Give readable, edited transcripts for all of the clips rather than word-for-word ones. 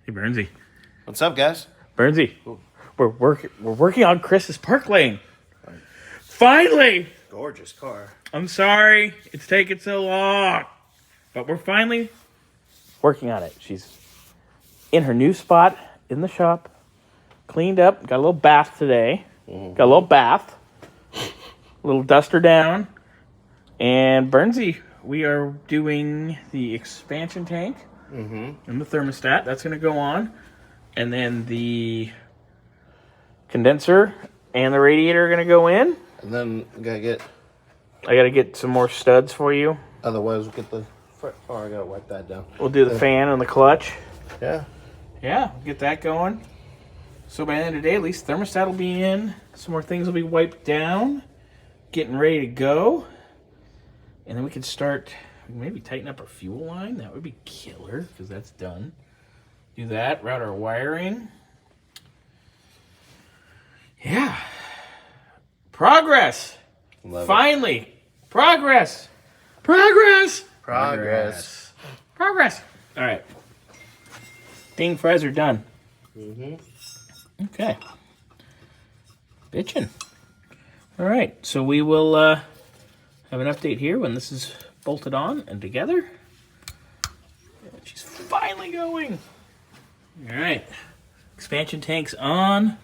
Hey, Bernsey. What's up, guys? Bernsey, we're working on Chris's Parklane. Finally! Gorgeous car. I'm sorry it's taken so long, but we're finally working on it. She's in her new spot in the shop, cleaned up, got a little bath today. Got a little bath, a little duster down, and Bernsey, we are doing the expansion tank and the thermostat. That's going to go on, and then the condenser and the radiator are going to go in. And then I got to get some more studs for you. otherwise we'll get the front. Oh, I gotta wipe that down. We'll do the fan and the clutch. Yeah. Yeah, get that going. So by the end of the day, at least thermostat will be in. Some more things will be wiped down. Getting ready to go. And then we can start, maybe tighten up our fuel line. That would be killer, because that's done. Do that, route our wiring. Yeah. Progress. Finally. Progress. Progress. Progress. Progress. All right. Ding fries are done. Okay. Bitchin'. All right. So we will have an update here when this is bolted on and together. And she's finally going. All right. Expansion tank's on.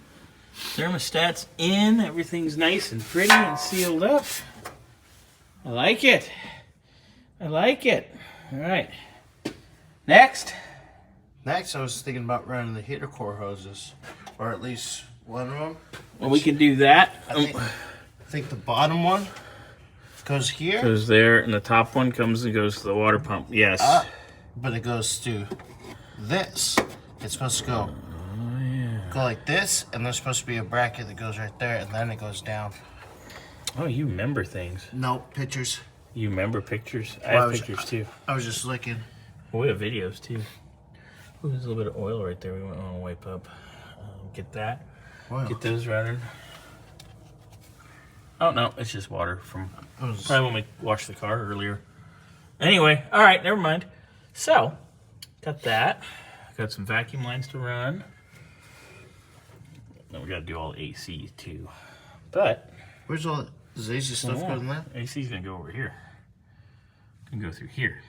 Thermostat's in. Everything's nice and pretty and sealed up. I like it. I like it. All right. Next. Next, I was thinking about running the heater core hoses, or at least one of them. Well, we can do that. I think the bottom one goes here. Goes there, and the top one comes and goes to the water pump. Yes. But it goes to this. It's supposed to go like this, and there's supposed to be a bracket that goes right there, and then it goes down. Oh, you remember things. Nope, pictures. You remember pictures? I have pictures too. I was just looking. Well, we have videos too. Ooh, there's a little bit of oil right there we want to wipe up. Get that. Oil. Get those running. Oh, no, it's just water from probably when we washed the car earlier. Anyway, all right, never mind. So, got that. Got some vacuum lines to run. Then we got to do all AC too. But Where's all does AC stuff go in there? AC's gonna go over here. Can go through here.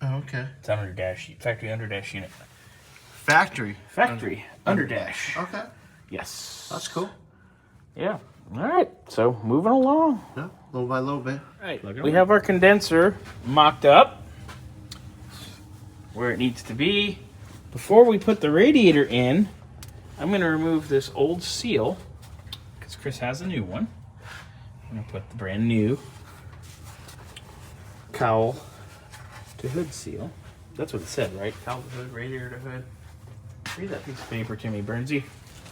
Oh, okay. It's under dash factory under dash unit. Factory Under dash. Okay, Yes. that's cool. Yeah. All right. So moving along. Yeah, little by little bit. All right. We have our condenser mocked up where it needs to be. Before we put the radiator in, I'm going to remove this old seal because Chris has a new one. I'm going to put the brand new cowl to hood seal. That's what it said, right? Cowl to hood, radiator to hood. Read that piece of paper to me, Bernsey.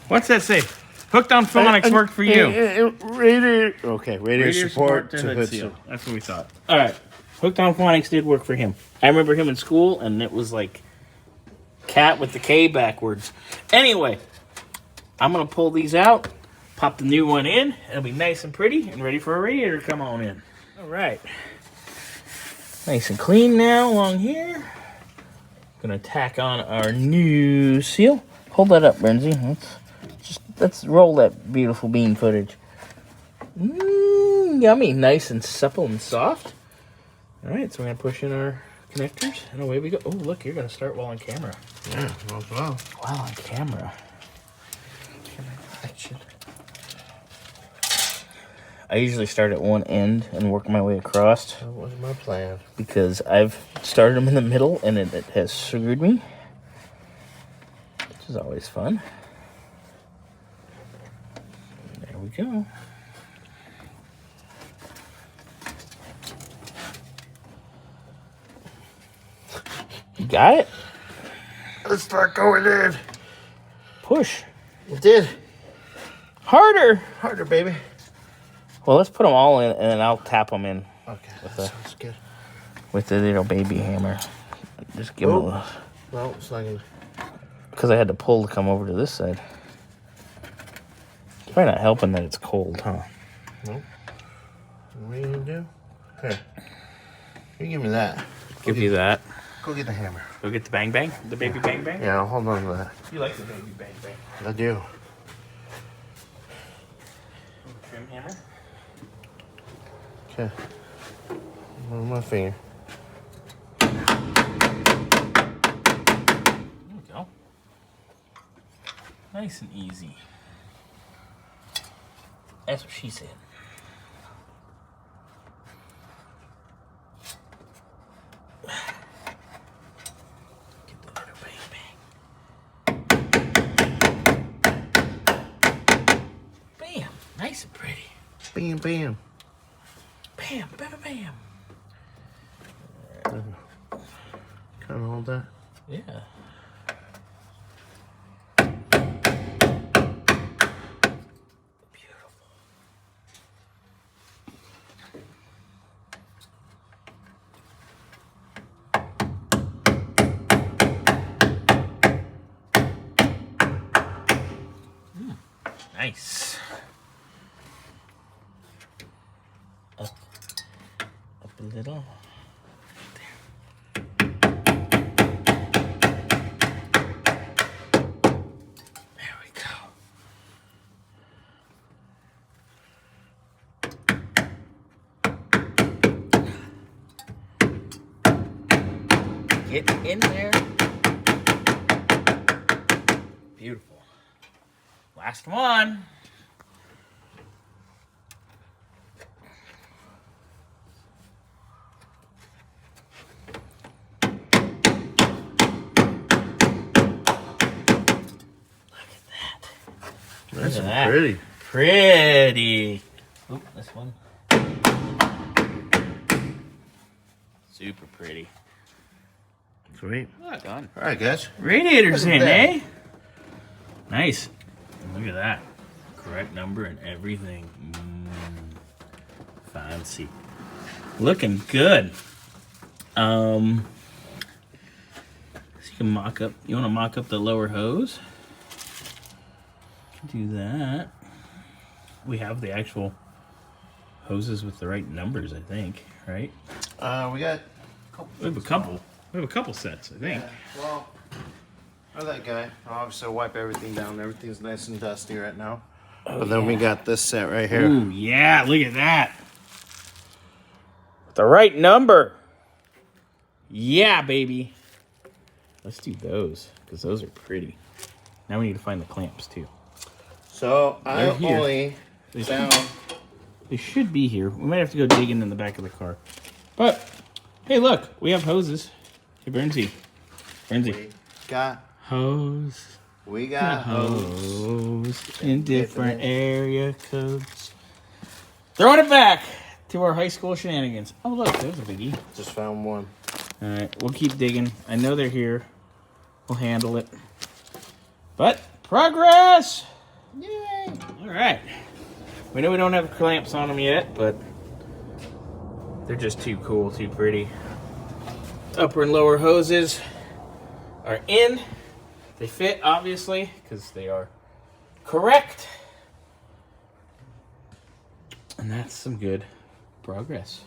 What's that say? Hooked on phonics worked for you. Radiator support to hood seal. That's what we thought. All right. Hooked on phonics did work for him. I remember him in school, and it was like cat with the K backwards. Anyway, I'm going to pull these out, pop the new one in. It'll be nice and pretty and ready for a radiator to come on in. All right. Nice and clean now along here. Gonna tack on our new seal. Hold that up, Bernsey. Let's roll that beautiful bean footage. Yummy, nice and supple and soft. All right, so we're gonna push in our connectors, and away we go. Oh, look, you're gonna start while on camera. Yeah, well. While on camera. I usually start at one end and work my way across. That was my plan. Because I've started them in the middle and it has screwed me. Which is always fun. There we go. You got it? Let's start going in. Push. It did. Harder. Harder, baby. Well, let's put them all in and then I'll tap them in. Okay, that sounds good. With the little baby hammer. Just give them a little. No, it's not gonna. Because I had to pull to come over to this side. It's probably not helping that it's cold, huh? Nope. What are you gonna do? Here. You give me that. Give you that. Go go get the hammer. Go get the bang bang? The baby bang bang? Yeah, I'll hold on to that. You like the baby bang bang. I do. Trim hammer? Okay. Move my finger. There we go. Nice and easy. That's what she said. Get the little bang bang. Bam! Nice and pretty. Bam, bam. Bam, bam, bam. Kind of hold that. Yeah. Beautiful. Nice. Up a little. There we go. Get in there. Beautiful. Last one. That's Look at that. pretty. Pretty. Oop, this one. Super pretty. Sweet. Well done. All right, guys. Radiators Look in, at that. eh? Nice. Look at that. Correct number and everything. Fancy. Looking good. So you can mock up. You want to mock up the lower hose? Do that. We have the actual hoses with the right numbers, I think. Right? We got. We have a couple. We have a couple sets, I think. Yeah, well, or that guy. Obviously, I'll wipe everything down. Everything's nice and dusty right now. But then we got this set right here. Ooh, yeah, look at that. The right number. Yeah, baby. Let's do those, because those are pretty. Now we need to find the clamps, too. So I They're here. only found. They should be here. We might have to go digging in the back of the car. But, hey, look. We have hoses. Hey, Bernsey. We got Hose. We got hose. Hose in different area codes. Throwing it back to our high school shenanigans. Oh, look. There's a biggie. Just found one. All right. We'll keep digging. I know they're here. We'll handle it. But, progress! Yay! All right. We know we don't have clamps on them yet, but they're just too cool, too pretty. Upper and lower hoses are in. They fit, obviously, because they are correct. And that's some good progress.